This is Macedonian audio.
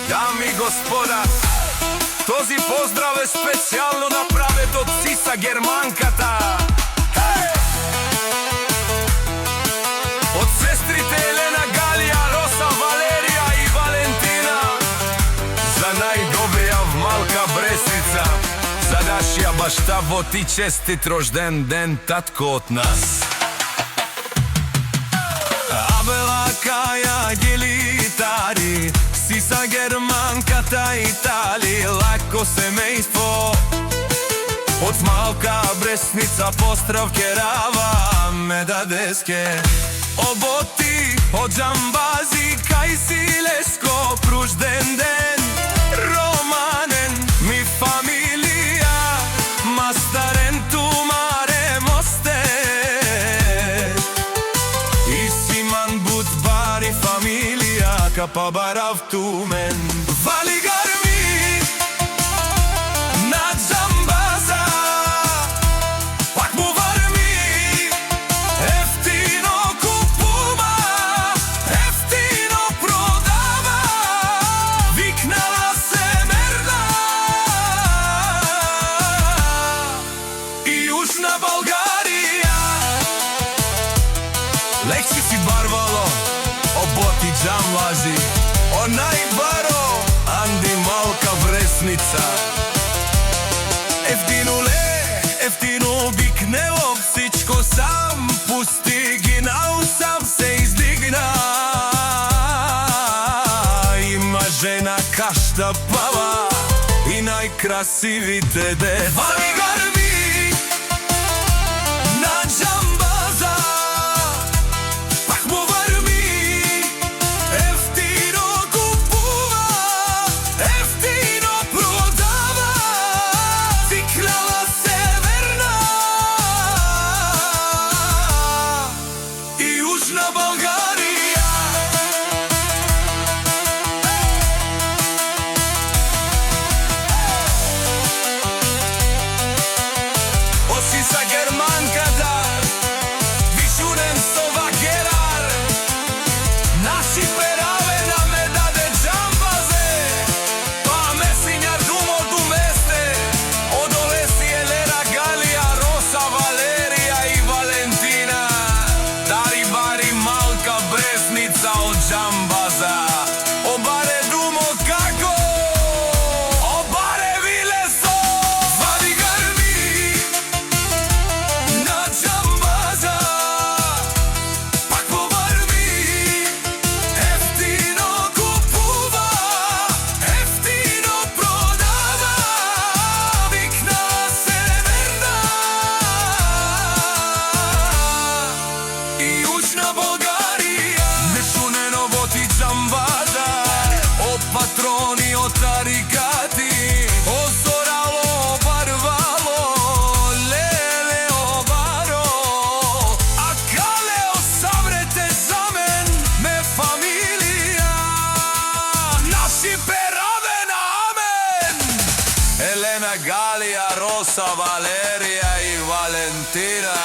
Дами и господа, този поздрав е специјално направен од Сиса Германката. Од сестрите Елена, Галија, Роса, Валерија и Валентина. За најдобрија Малка Бресница, за нашија башта во ти честит рожден ден, татко од нас. Абела, Каја, Гилитари, Сиса Германката, Итали, лако семејство. Од Малка Бресница поздрав керава ме дадеске. Оботи, од Џамбази, кај Силеско, рожден ден, романен ми фамилија, мастарен тумаре мосте. И Симан Будбари фамилија, капа барав тумен. Вали гарми на Џамбаза, пак му варми, ефтино купува, ефтино продава, викнала се мерда. И Јужна Българија, лекси си барвало, оботи Џамбази, онај баро, Анди Малка Бресница. Ефтино викнело, всичко сам пусти, гинал сам се издигна. Има жена кашта пава и најкрасивите деца. Вали гарми на Џамбаза, пак му варми, ефтино купува, ефтино продава, викнала се верна. И Јужна Българија, од Сиса Германката, вишунен со вакерар, наши перавена ме даде Џамбазе, па месињар думо ду месте, од Олеси, Елена, Галија, Роса, Валерија и Валентина. Дари бари Малка Бресница од Џамбаза, обаре думо како, обаре вилесо. Вади гарми на Џамбаза, пак му варми, ефтино купува, ефтино продава, викнала се верна. И Јужна Българија, нешунено во ти Џамбаза, о патрони, о тарикати, о зорало, о барвало, леле, о баро, а кале о сабрете за мен, ме фамилија, наши перавена, амен. Елена, Галија, Роса, Валерија и Валентина.